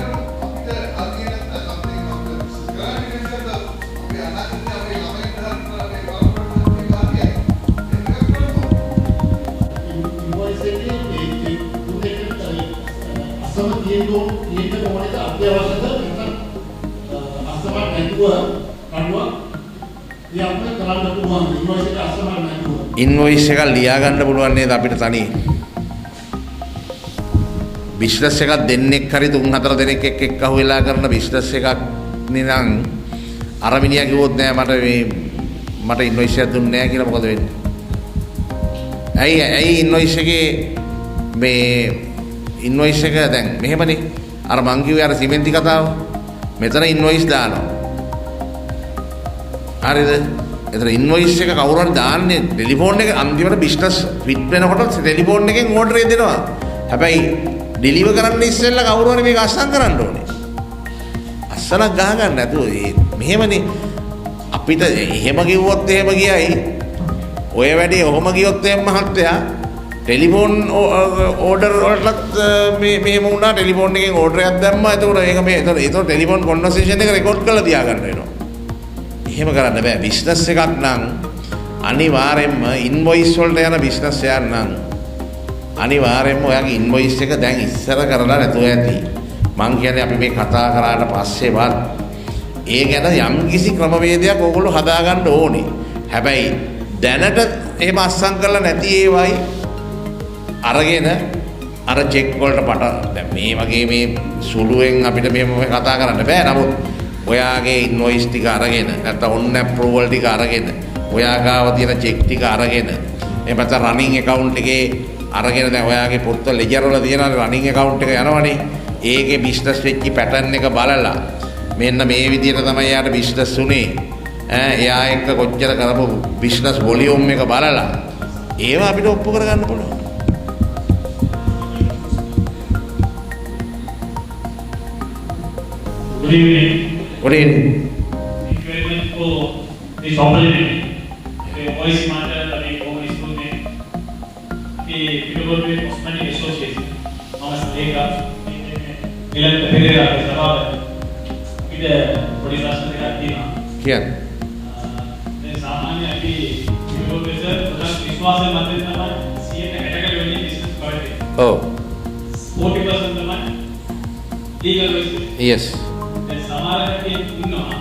ඉන්වොයිස් එකක් ලියා ගන්න පුළුවන් නේද අපිට තනියෙන්? බිස්නස් එකක් දෙන්නෙක් හරි 3-4 දෙනෙක් එක්ක අහුවෙලා කරන බිස්නස් එකක් නිකන් අර මිනිහා කිව්වොත් නෑ මට ඉන්වොයිස් එකක් දුන්නේ නෑ කියලා මොකද වෙන්නේ? ඇයි ඉන්වොයිස් එකේ මේ ඉන්වොයිස් එක දැන් මෙහෙමනේ අර මං කිව්වේ අර සිමෙන්ති කතාව මෙතන ඉන්වොයිස් දානවා හරිද? එතන ඉන්වොයිස් එක කවුරු හරි දාන්නේ ටෙලිෆෝන් එක අන්තිමට බිස්නස් ෆිට වෙනකොට ටෙලිෆෝන් එකෙන් ඕඩර් එක දෙනවා. හැබැයි ඩෙලිවර් කරන්න ඉස්සෙල්ලා කවුරු හරි මේක අස්සම් කරන්න ඕනේ. අස්සලක් ගහ ගන්න නැතුව මෙහෙමනේ අපිට එහෙම කිව්වොත් එහෙම ගියයි. ඔය වැඩේ ඔහොම ගියොත් එහෙම මහත්තයා ටෙලිෆෝන් ඕඩර් වලටත් මෙහෙම වුණා ටෙලිෆෝන් එකෙන් ඕඩර් එකක් දැම්මා. එතකොට ඒක ටෙලිෆෝන් කොන්වර්සේෂන් එක රෙකෝඩ් කරලා තියාගන්න වෙනවා. එහෙම කරන්න බෑ. බිස්නස් එකක් නම් අනිවාර්යෙන්ම ඉන්වොයිස් වලට යන බිස්නස් එකක් නම් අනිවාර්යෙන්ම ඔයාගේ ඉන්වොයිස් එක දැන් ඉස්සර කරලා නැතුව ඇති. මං කියන්නේ අපි මේ කතා කරාට පස්සේවත් ඒ ගැන යම්කිසි ක්‍රමවේදයක් ඕගොල්ලෝ හදාගන්න ඕනේ. හැබැයි දැනට එහෙම අස්සම් කරලා නැති ඒවයි අරගෙන අර චෙක් වලට දැන් මේ වගේ මේ සුළුවෙන් අපිට මෙහෙම කතා කරන්න බෑ. නමුත් ඔයාගේ ඉන්වොයිස් ටික අරගෙන නැත්නම් ඔන් අප්‍රූවල් ටික අරගෙන ඔයා ගාව තියෙන චෙක් ටික අරගෙන එහෙම නැත්නම් රනින් account එකේ අරගෙන දැන් ඔයාගේ පොත්ත ලෙජර් වල තියෙන රනින් account එක යනවනේ. ඒකේ බිස්නස් වෙච්ච පැටර්න් එක බලලා මෙන්න මේ විදිහට තමයි යාට බිස්නස් උනේ. එයා එක්ක කොච්චර කරපු බිස්නස් වොලියුම් එක බලලා ඒව අපිට ඔප්පු කරගන්න පුළුවන්. Good evening. Good evening. Thank you very much for this opportunity. The voice matter the home student. The Peterborough Cosmetic Association. Thomas Lega. Milan Pereira is about it. The Odisha State Here. The Samanya the Peterborough sir plus Vishwas Mandir nama CA category only business provided. Oh. 40% nama legal wise. Yes. සමහරවිට ඉන්නවා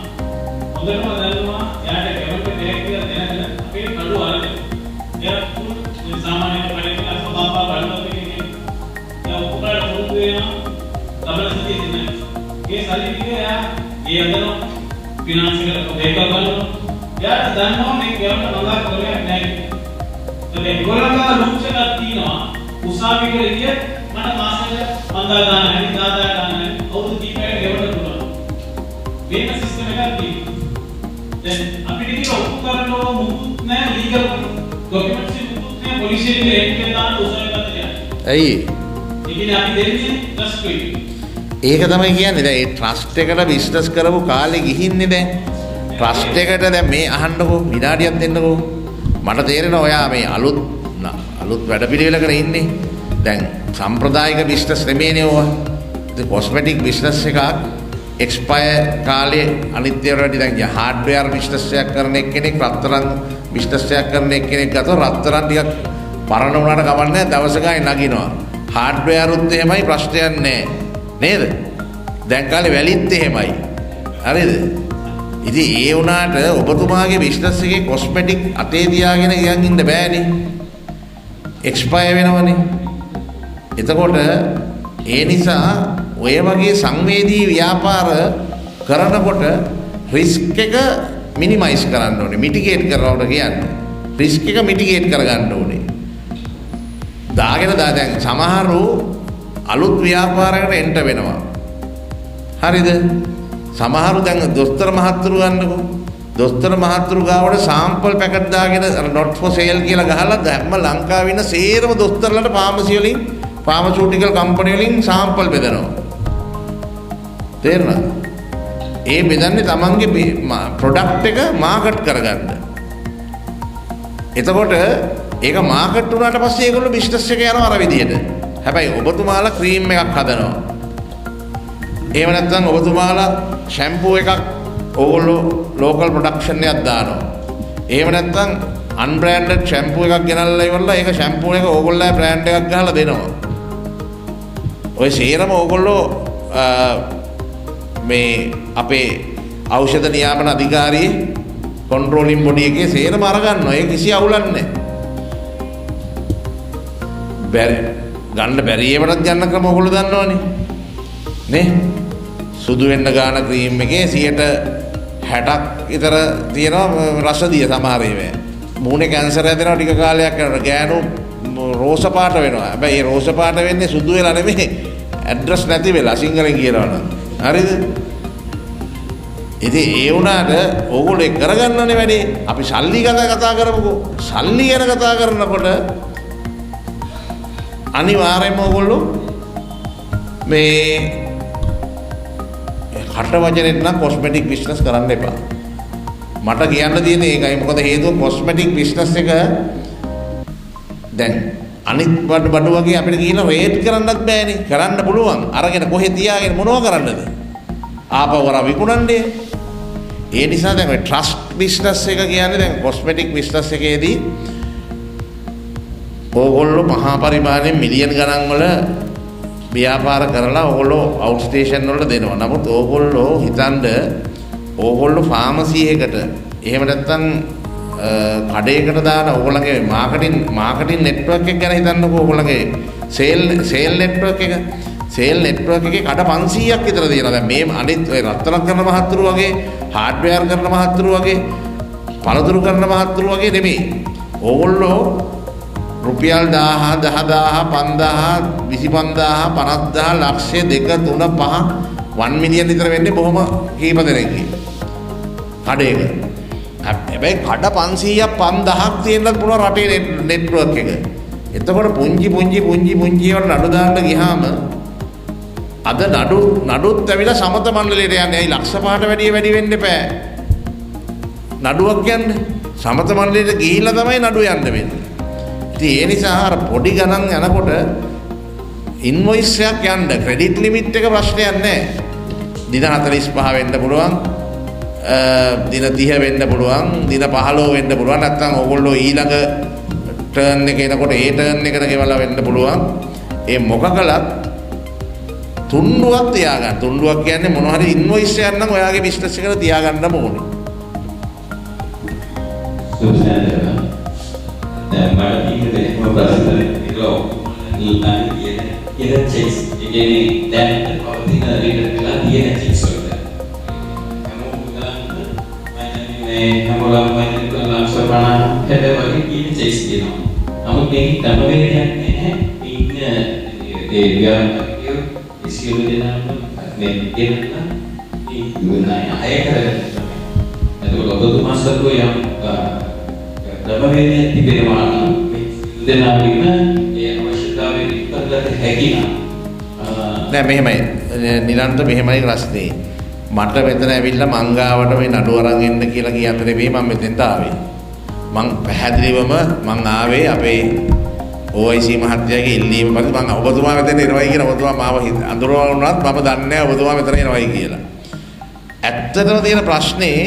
හොඳටම දන්නවා යාට කැමති දෙයක් කියලා දැනගෙන අපේ කඩු අරගෙන එයා සාමාන්‍ය කඩේට සබාපා බලනවා කියන්නේ එයා උපකාර වුණු වෙනවා ලබන සතියේ ඉන්නේ ඒ සල්ලි එයා ඒ අදන ෆිනාන්සියල් දෙක බලනවා එයාට දන්නවා මේ කියන්න මඟක් කරන්නේ නැහැ ඒ ඒගොල්ලන්ගේ ලුක්ස් එකක් තියෙනවා උසාවියට ගිය මට මාසෙට 5000 ගන්න හැටි 10000 ගන්න හැටි අවුරුදු කීපයකට ගෙවන්න පුළුවන් මේක සිස්ටම් එකක් තියෙනවා. දැන් අපිට කියන ඔප්පු කරන්න ඕන මුකුත් නැහැ ලීගල් ડોකියුමන්ට්ස් මුකුත් නැහැ පොලිසියෙන් එන්ට් දාන්න උසාවියට යන්නේ. ඇයි? ඒ කියන්නේ අපි දෙන්නේ ට්‍රස්ට් එක. ඒක තමයි කියන්නේ. දැන් ඒ ට්‍රස්ට් එකට බිස්නස් කරපු කාලේ ගිහින්නේ දැන්. ට්‍රස්ට් එකට දැන් මේ අහන්නකෝ විනාඩියක් දෙන්නකෝ. මට තේරෙනවා ඔයා මේ අලුත් වැඩපිළිවෙලකට ඉන්නේ. දැන් සම්ප්‍රදායික බිස්නස් නෙමෙයිනේ ඔවා. ඒ කොස්මෙටික් බිස්නස් එකක් එක්ස්පයර් කාලේ අනිත් ඒවාට වඩා දැන් හાર્ඩ්වෙයාර් බිස්නස් එකක් කරන එක්කෙනෙක් රත්තරන් බිස්නස් එකක් කරන එක්කෙනෙක් ගත්තොත් රත්තරන් ටිකක් පරණ වුණාට කවන්නේ දවස ගානේ නගිනවා. හાર્ඩ්වෙයාර් උත් එහෙමයි ප්‍රශ්නයක් නැහැ. නේද? දැන් කාලේ වැලිත් එහෙමයි. හරිද? ඉතින් ඒ වුණාට ඔබතුමාගේ බිස්නස් එකේ කොස්මෙටික් අතේ තියාගෙන ගියන් ඉන්න බෑනේ. එක්ස්පයර් වෙනවනේ. එතකොට ඒ නිසා ඔය වගේ සංවේදී ව්‍යාපාර කරනකොට රිස්ක් එක මිනිමයිස් කරන්න ඕනේ. මිටිගේට් කරනවට කියන්නේ. රිස්ක් එක මිටිගේට් කරගන්න ඕනේ. දැන් සමහරු අලුත් ව්‍යාපාරයකට එන්ට වෙනවා. හරිද? සමහරු දැන් දොස්තර මහත්තුරු ගන්නකො. දොස්තර මහත්තුරු ගාවට සාම්පල් පැකට් දාගෙන not for sale කියලා ගහලා දැම්ම ලංකාවේ ඉන්න සේරම දොස්තරලට ෆාමසි වලින් ෆාමසිටිකල් කම්පැනි වලින් සාම්පල් බෙදනවා. තේරුණාද? ඒ බෙදන්නේ තමන්ගේ ප්‍රොඩක්ට් එක මාකට් කරගන්න. එතකොට ඒක මාකට් වුණාට පස්සේ ඒගොල්ලෝ බිස්නස් එක යනවා අර විදියට. හැබැයි ඔබතුමාලා ක්‍රීම් එකක් හදනවා. එහෙම නැත්නම් ඔබතුමාලා ෂැම්පූ එකක් ඕගොල්ලෝ ලෝකල් ප්‍රොඩක්ෂන් එකක් දානවා. එහෙම නැත්නම් අන්බ්‍රෑන්ඩඩ් ෂැම්පූ එකක් ගෙනල්ලා ඉවරලා ඒක ෂැම්පූ එක ඕගොල්ලෝ බ්‍රෑන්ඩ් එකක් ගහලා දෙනවා. ඔය සේරම ඕගොල්ලෝ මේ අපේ ඖෂධ නියාමන අධිකාරියේ කොන්ට්‍රෝලින් බොඩි එකේ සේරම අරගන්නවා. ඒ කිසි අවුලක් නැහැ. ගන්න බැරි ඒවටත් ගන්න ක්‍රම ඔයගොල්ලෝ දන්නවනේ. නේ? සුදු වෙන්න ගාන ක්‍රීම් එකේ 60ක් විතර තියෙනවා රසදිය සමහර ඒවා. මූණේ කැන්සර් හැදෙනවා ටික කාලයක් යනකොට. ගෑනු රෝස පාට වෙනවා. හැබැයි ඒ රෝස පාට වෙන්නේ සුදු වෙලා නෙමෙයි. ඇඩ්‍රස් නැති වෙලා සිංහලෙන් කියනවනම්. හරිද? ඉතින් ඒ වුණාට ඕගොල්ලෝ ඒක කරගන්නනේ වැඩේ. අපි සල්ලි ගැන කතා කරමුකෝ. සල්ලි ගැන කතා කරනකොට අනිවාර්යයෙන්ම ඕගොල්ලෝ මේ කට වචනෙත් නම් කොස්මෙටික් බිස්නස් කරන්න එපා. මට කියන්න තියෙන්නේ ඒකයි. මොකද හේතුව කොස්මෙටික් බිස්නස් එක දැන් අනිත් බඩු වගේ අපිට ගිහිල්ලා රේට් කරන්නත් බෑනේ. කරන්න පුළුවන්. අරගෙන කොහෙ තියාගෙන මොනව කරන්නද? ආපවර විකුණන්නේ. ඒ නිසා දැන් ඔය ට්‍රස්ට් බිස්නස් එක කියන්නේ දැන් කොස්මෙටික් බිස්නස් එකේදී ඕගොල්ලෝ මහා පරිමාණයෙන් මිලියන් ගණන් වල ව්‍යාපාර කරලා ඕගොල්ලෝ අවුට් ස්ටේෂන් වලට දෙනවා. නමුත් ඕගොල්ලෝ හිතන්න ඕගොල්ලෝ ෆාමසි එකකට එහෙම නැත්නම් කඩේකට දාන ඕගොල්ලන්ගේ මාකටිං නෙට්වර්ක් එක ගැන හිතන්නකෝ. ඕගොල්ලන්ගේ සේල් නෙට්වර්ක් එක. සේල් නෙට්වර්ක් එකේ කඩ 500ක් විතර තියෙනවා. දැන් මේ අනිත් ඔය රත්තරන් කරන මහත්තුරු වගේ, හાર્ඩ්වෙයාර් කරන මහත්තුරු වගේ, පළතුරු කරන මහත්තුරු වගේ නෙමෙයි. ඕගොල්ලෝ රුපියල් 1000 10000 5000 25000 50000 ලක්ෂය 2 3 5 1 මිලියන් විතර වෙන්නේ බොහොම කීප දෙනෙක්ගේ කඩේක. හැබැයි කඩ 500ක් 5000ක් තියෙනත් පුළුවන් රටේ නෙට්වර්ක් එක. එතකොට පුංචි වල නඩු දාන්න ගියාම අද නඩුත් ඇවිල්ලා සමත මණ්ඩලයට යන්නේ. අයි ලක්ෂ 5ට වැඩි වෙන්න එපා. නඩුවක් යන්නේ සමත මණ්ඩලයට ගිහිල්ලා තමයි නඩුව යන්න වෙන්නේ. ඉතින් ඒ නිසා අර පොඩි ගණන් යනකොට ඉන්වොයිස් එකක් යන්න ක්‍රෙඩිට් ලිමිට් එක ප්‍රශ්නයක් නැහැ. දින 45 වෙන්න පුළුවන්. දින 30 වෙන්න පුළුවන්. දින 15 වෙන්න පුළුවන්. නැත්නම් ඕගොල්ලෝ ඊළඟ ටර්න් එක එනකොට ඒ ටර්න් එකට ගෙවලා වෙන්න පුළුවන්. ඒ මොක කළත් තුන්ඩුවක් තියාගන්න. තුන්ඩුවක් කියන්නේ මොනවා හරි ඉන්වොයිස් එකක් නම් ඔයාගේ බිස්නස් එකට තියාගන්න ඕනේ. දැන් මට ඉන්නේ ප්‍රශ්න කියන චෙක්ස් ඉන්නේ දැන් පවතින රීඩර් කියලා තියෙන චෙක්ස් වලට හැමෝම ලක්ෂ 50 වගේ කියන චෙක්ස් තියෙනවා. නමුත් මේක ධර්මවේදයක් නැහැ. ඒ විද්‍යාවේ ඉස්කියු දෙනාම මේ දෙන්නා ඒ දුනාය අය කරගෙන එතකොට ඔබතුමා සතුව යම් ධර්මවේදයක් තිබෙනවා නම් දෙනාවින ඒ අවශ්‍යතාවය ඉක්මනට හැකිනා නෑ මෙහෙමයි නිරන්තර මෙහෙමයි රස්නේ මට මෙතන ඇවිල්ලා මංගාවට මේ නඩුව අරන් එන්න කියලා කියන්න නෙවෙයි මම මෙතෙන්ට ආවේ මං පැහැදිලිවම මං ආවේ අපේ OIC මහත්තයාගේ ඉල්ලීම පස්සේ මං ඔබතුමා මෙතන එනවයි කියලා ඔබතුමා මාව අඳුරවලා වුණත් මම දන්නේ නෑ ඔබතුමා මෙතන එනවයි කියලා ඇත්තටම තියෙන ප්‍රශ්නේ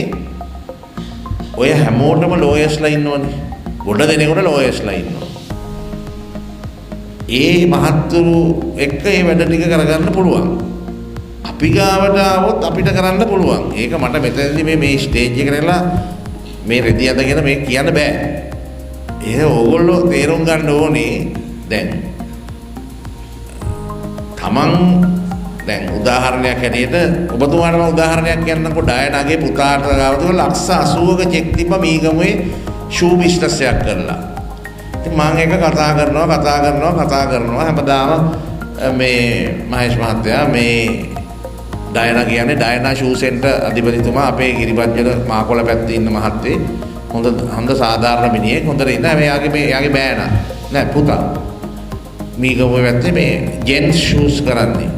ඔය හැමෝටම ලෝයර්ස්ලා ඉන්නවනේ. ගොඩ දෙනෙකුට ලෝයර්ස්ලා ඉන්නවා. ඒ මහත්තුරු එක්ක මේ වැඩ ටික කරගන්න පුළුවන්. අපි ගාවට ආවොත් අපිට කරන්න පුළුවන්. ඒක මට මෙතනදී මේ ස්ටේජ් එකට එලා මේ රෙදි අදගෙන මේ කියන්න බෑ. ඒක ඕගොල්ලෝ තේරුම් ගන්න ඕනේ. දැන් තමන් දැන් උදාහරණයක් හැටියට ඔබතුමාටම උදාහරණයක් කියන්නකෝ ඩයනාගේ පුතාට ගාවතු ලක්ෂ 80ක චෙක් තිබ්බ මීගමුවේ ෂූ බිස්නස් එකක් කරලා. ඉතින් මම ඒක කතා කරනවා හැමදාම මේ මහේෂ් මහත්තයා මේ ඩයනා කියන්නේ ඩයනා ෂූ සෙන්ටර් අධිපතිතුමා අපේ ගිරිබත්ජල මාකොළ පැත්තේ ඉන්න මහත්තයෙක් හොඳ සාධාරණ මිනිහෙක් හොඳට ඉන්න හැබැයි යාගේ බෑනා නෑ පුතා මීගමුවේ පැත්තේ මේ ජෙන්ට්ස් ෂූස් කරන්නේ.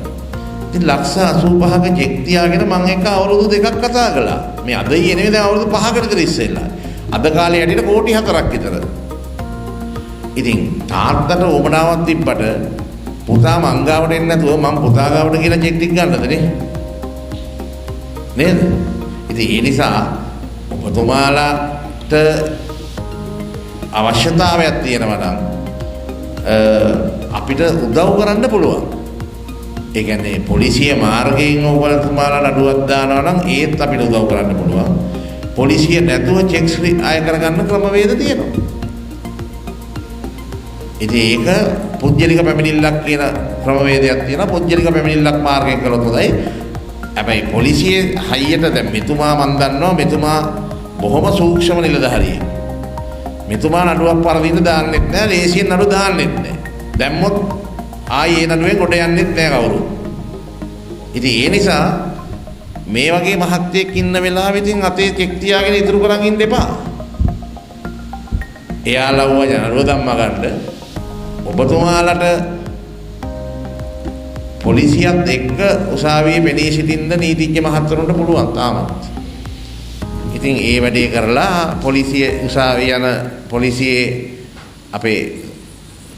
ලක්ෂ 85ක චෙක් තියාගෙන මම එක අවුරුදු 2ක් කතා කළා. මේ අද ඊයේ නෙමෙයි දැන් අවුරුදු 5කට විතර ඉස්සෙල්ලා. අද කාලේ හැටියට කෝටි 4ක් විතර. ඉතින් තාත්තට උමනාවක් තිබ්බට පුතා මංගාවට එන්නේ නැතුව මම පුතා ගාවට කියලා චෙක් ටික ගන්නද නේද? ඉතින් ඒ නිසා ඔබතුමාලාට අවශ්‍යතාවයක් තියෙනවා නම් අපිට උදව් කරන්න පුළුවන්. ඒ කියන්නේ පොලිසිය මාර්ගයෙන් ඔයගොල්ලෝතුමාලා නඩුවක් දානවා නම් ඒත් අපිට උදව් කරන්න පුළුවන්. පොලිසිය නැතුව චෙක්ස් ආය කරගන්න ක්‍රමවේද තියෙනවා. ඉතින් ඒක පුජ්‍යලික පැමිණිල්ලක් කියන ක්‍රමවේදයක් තියෙනවා. පුජ්‍යලික පැමිණිල්ලක් මාර්ගයෙන් කළොත් හොඳයි. හැබැයි පොලිසියේ හයියට දැන් මෙතුමා මන් දන්නවා මෙතුමා බොහොම සූක්ෂම නිලධාරියෙක්. මෙතුමා නඩුවක් පරදින්න දාන්නෙත් නෑ, ලේසියෙන් නඩු දාන්නෙත් නෑ. දැම්මොත් ආයේ ඒ නඩුවෙන් කොට යන්නෙත් නෑ කවුරු. ඉතින් ඒ නිසා මේ වගේ මහත්යෙක් ඉන්න වෙලාවෙ ඉතින් අතේ චෙක් තියාගෙන ඉතුරු කරන් ඉන්න එපා. එයාලව නඩුව ධම්ම ගන්න ඔබතුමාලට පොලිසියත් එක්ක උසාවියේ පෙනී සිටින්න නීතිඥ මහත්වරුන්ට පුළුවන් තාමත්. ඉතින් ඒ වැඩේ කරලා පොලිසිය උසාවිය යන පොලිසියේ අපේ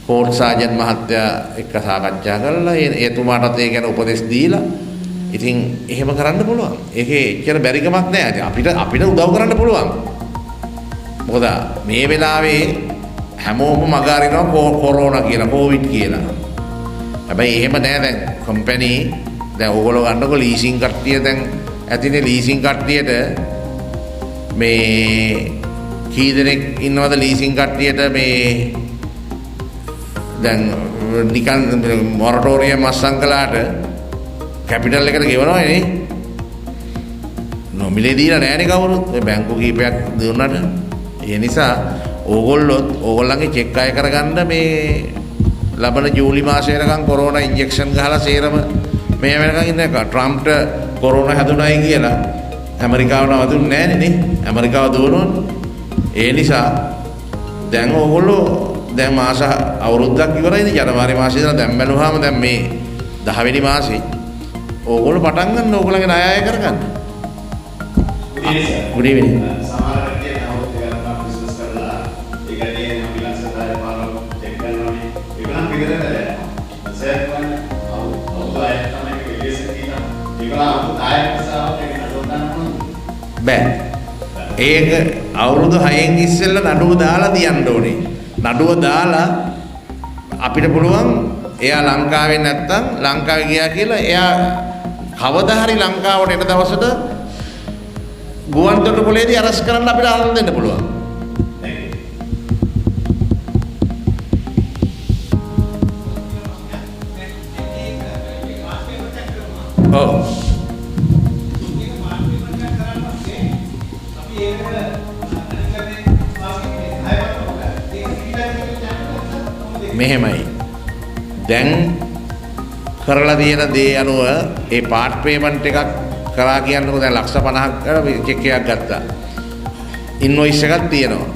කෝට් සාජන් මහත්තයා එක්ක සාකච්ඡා කරලා එතුමාටත් ඒ ගැන උපදෙස් දීලා ඉතින් එහෙම කරන්න පුළුවන්. ඒකේ එච්චර බැරිකමක් නෑ. අපිට උදව් කරන්න පුළුවන්. මොකද මේ වෙලාවේ හැමෝම මග අරිනවා කොරෝනා කියලා, කොවිඩ් කියලා. හැබැයි එහෙම නෑ. දැන් කම්පැනි දැන් ඕගොල්ලෝ ගන්නකො ලීසින් කට්ටිය දැන් ඇතිනේ ලීසින් කට්ටියට මේ කී දෙනෙක් ඉන්නවද ලීසින් කට්ටියට මේ දැන් නිකන් මොරටෝරියම් අස්සම් කළාට කැපිටල් එකට ගෙවනවා නේ. නොමිලේ දීලා නෑනේ කවුරුත්. මේ බැංකු කීපයක් දුන්නාට. ඒ නිසා ඕගොල්ලොත් ඕගොල්ලන්ගේ චෙක් අය කරගන්න මේ ලබන ජූලි මාසයකම් කොරෝනා ඉන්ජෙක්ෂන් ගහලා සේරම මේ වෙනකන් ඉන්න එක. ට්‍රම්ප්ට කොරෝනා හැදුනායි කියලා ඇමරිකාව නවතුන්නේ නෑනේ නේ. ඇමරිකාව දුවනෝනේ. ඒ නිසා දැන් ඕගොල්ලෝ දැන් මාස අවුරුද්දක් ඉවරයිනේ. ජනවාරි මාසයේ ඉඳලා දැන් බැලුවාම දැන් මේ 10 වෙනි මාසේ ඕගොල්ලෝ පටන් ගන්න ඕගොල්ලන්ගේ ණය අය කරගන්න. good evening. සමහර කට්ටිය නවුත් එකක් බිස්නස් කරලා ඒකදී අපි ලක්ෂදාය පාරක් චෙක් කරනවානේ. ඒගොල්ලන් පිටරට යනවා. සෙට් වන්න අවුරුදු අය තමයි විදේශ තියෙනවා. ඒගොල්ලන් අවුරුදු අය ඉස්සරහට ඒක නඩුව දාන්න බෑ. ඒක අවුරුදු 6න් ඉස්සෙල්ලා නඩුව දාලා තියන්න ඕනේ. නඩුව දාලා අපිට පුළුවන් එයා ලංකාවේ නැත්තම් ලංකාවේ ගියා කියලා එයා කවදා හරි ලංකාවට එන දවසට ගුවන් තොටුපළේදී අරස් කරන්න අපිට ආරම්භ දෙන්න පුළුවන්. ඔව්. මෙහෙමයි. දැන් කරලා තියෙන දේ අනුව ඒ පාර්ට් පේමන්ට් එකක් කරා කියන්නකො දැන් ලක්ෂ 50ක් චෙක් එකක් ගත්තා. ඉන්වොයිස් එකක් තියෙනවා.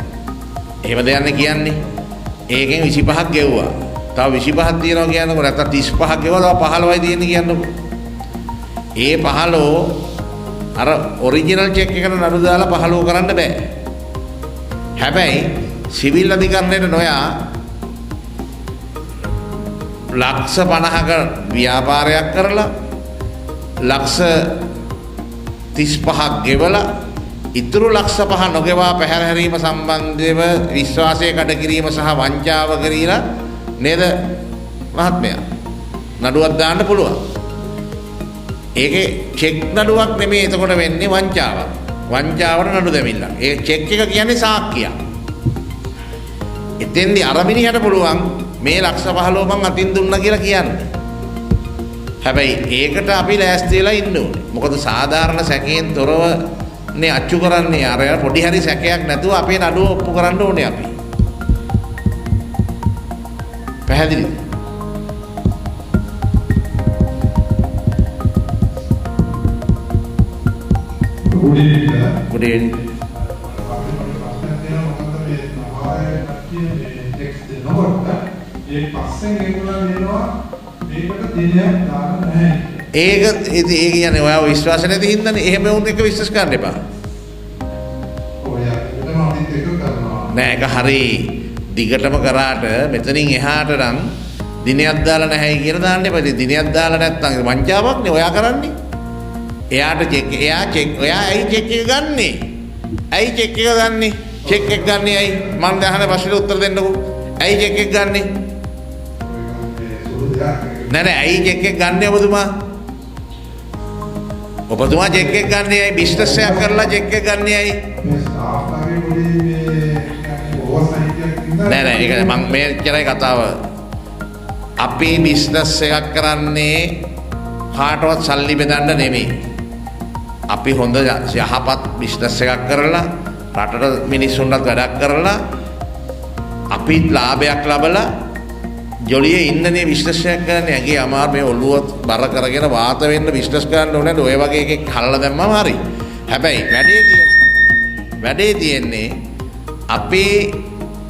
එහෙම දෙයක්නේ කියන්නේ. ඒකෙන් 25ක් ගෙව්වා. තව 25ක් තියෙනවා කියන්නකො නැත්නම් 35ක් ගෙවලා තව 15යි තියෙන්නේ කියන්නකො. ඒ 15 අර ඔරිජිනල් චෙක් එකට නඩු දාලා 15 කරන්න බෑ. හැබැයි සිවිල් අධිකරණයට නොයා ලක්ෂ 50ක ව්‍යාපාරයක් කරලා ලක්ෂ 35ක් ගෙවලා ඉතුරු ලක්ෂ 5 නොගෙවා පැහැර හැරීම සම්බන්ධව විශ්වාසය කඩ කිරීම සහ වංචාව කරලා නේද මහත්මයා නඩුවක් දාන්න පුළුවන්. ඒකේ චෙක් නඩුවක් නෙමෙයි එතකොට වෙන්නේ වංචාවක්. වංචාවට නඩු දෙමිල්ලක්. ඒ චෙක් එක කියන්නේ සාක්කියක්. එතෙන්දී අර මිනිහට පුළුවන් මේ ලක්ෂ 15 මං අතින් දුන්නා කියලා කියන්න. හැබැයි ඒකට අපි ලෑස්ති වෙලා ඉන්න ඕනේ. මොකද සාධාරණ සැකයෙන් තොරව නේ අච්චු කරන්නේ. අර පොඩි හරි සැකයක් නැතුව අපේ නඩුව ඔප්පු කරන්න ඕනේ අපි. පැහැදිලිද? good evening. ඒක කියන්නේ ඔයාව විශ්වාස නැති හින්දානේ. එහෙම වුන් එක විශ්වාස කරන්න එපා. නෑ ඒක හරි දිගටම කරාට මෙතනින් එහාට නම් දිනයක් දාලා නැහැ කියලා දාන්න එපා. දිනයක් දාලා නැත්නම් වංචාවක්නේ ඔයා කරන්නේ. එයාට ඔයා ඇයි චෙක් එක ගන්නෙ? ඇයි චෙක් එක ගන්නෙ? චෙක් එක ගන්නෙ ඇයි? මම දැන් අහන ප්‍රශ්නෙට උත්තර දෙන්නකෝ. ඇයි චෙක් එක ගන්නෙ? නෑ නෑ ඇයි චෙක් එක ගන්න ඔබතුමා? ඔබතුමා චෙක් එක ගන්න ඇයි? බිස්නස් එකක් කරලා චෙක් එක ගන්න ඇයි? නෑ නෑ ඒක මම මේ කියලායි කතාව. අපි බිස්නස් එකක් කරන්නේ කාටවත් සල්ලි බෙදන්න නෙමෙයි. අපි හොඳ යහපත් බිස්නස් එකක් කරලා රටට මිනිස්සුන්ට වැඩක් කරලා අපි ලාභයක් ලබලා ජොලියේ ඉන්නනේ බිස්නස් එකක් කරන්නේ. ඇගේ අමාරු මේ ඔළුව බර කරගෙන වාත වෙන්න බිස්නස් කරන්න ඕනේ නේද? ඔය වගේ එකක් හල්ලා දැම්මම හරි. හැබැයි වැඩේ තියෙන්නේ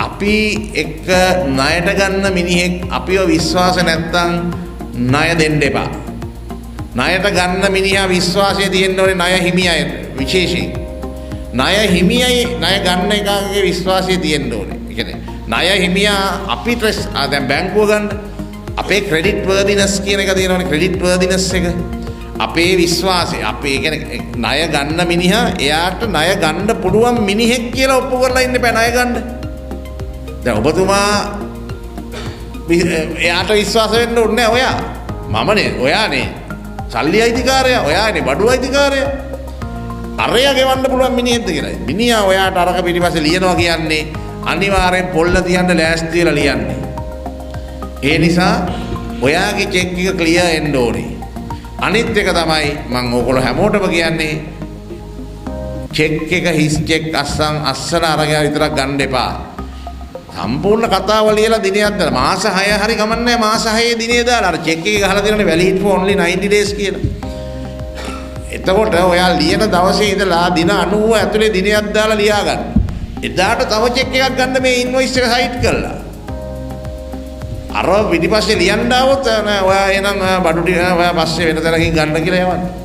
අපි එක ණයට ගන්න මිනිහෙක් අපිව විශ්වාස නැත්තම් ණය දෙන්න එපා. ණයට ගන්න මිනිහා විශ්වාසය තියෙන්න ඕනේ ණය හිමියයි විශේෂයෙන්. ණය හිමියයි ණය ගන්න එකාගේ විශ්වාසය තියෙන්න ඕනේ. ඒ කියන්නේ ණය හිමියා අපිට දැන් බැංකුව ගන්න අපේ ක්‍රෙඩිට් වර්දිනස් කියන එක තියෙනවනේ ක්‍රෙඩිට් වර්දිනස් එක. අපේ විශ්වාසය අපේ කියන්නේ ණය ගන්න මිනිහා එයාට ණය ගන්න පුළුවන් මිනිහෙක් කියලා ඔප්පු කරලා ඉන්න බෑ ණය ගන්න. දැන් ඔබතුමා එයාට විශ්වාස වෙන්න ඕනේ ඔයා. මමනේ ඔයානේ සල්ලි අයිතිකාරයා ඔයානේ බඩු අයිතිකාරයා. අරයා ගෙවන්න පුළුවන් මිනිහෙක්ද කියලා. මිනිහා ඔයාට අරක පිටිපස්සේ ලියනවා කියන්නේ අනිවාර්යෙන් පොල්ල තියන්න ලෑස්ති වෙලා ලියන්නේ. ඒ නිසා ඔයාගේ චෙක් එක ක්ලියර් වෙන්න ඕනේ. අනිත් එක තමයි මම ඕගොල්ලෝ හැමෝටම කියන්නේ චෙක් එක හිස් චෙක් අස්සන අරගෙන විතරක් ගන්න එපා. සම්පූර්ණ කතාව ලියලා දිනයක් දාලා මාස 6 හරි ගමන්නේ මාස 6 දිනේ දාලා අර චෙක් එක ගහලා දෙනනේ valid for only 90 days කියලා. එතකොට ඔයා ලියන දවසේ ඉඳලා දින 90 ඇතුලේ දිනයක් දාලා ලියා ගන්න. එදාට තව චෙක් එකක් ගන්න මේ ඉන්වොයිස් එක සයිට් කරලා. අර පිටිපස්සේ ලියන්න આવොත් ඔයා එනං බඩු ටික ඔයා පස්සේ වෙන තැනකින් ගන්න කියලා යවන්න.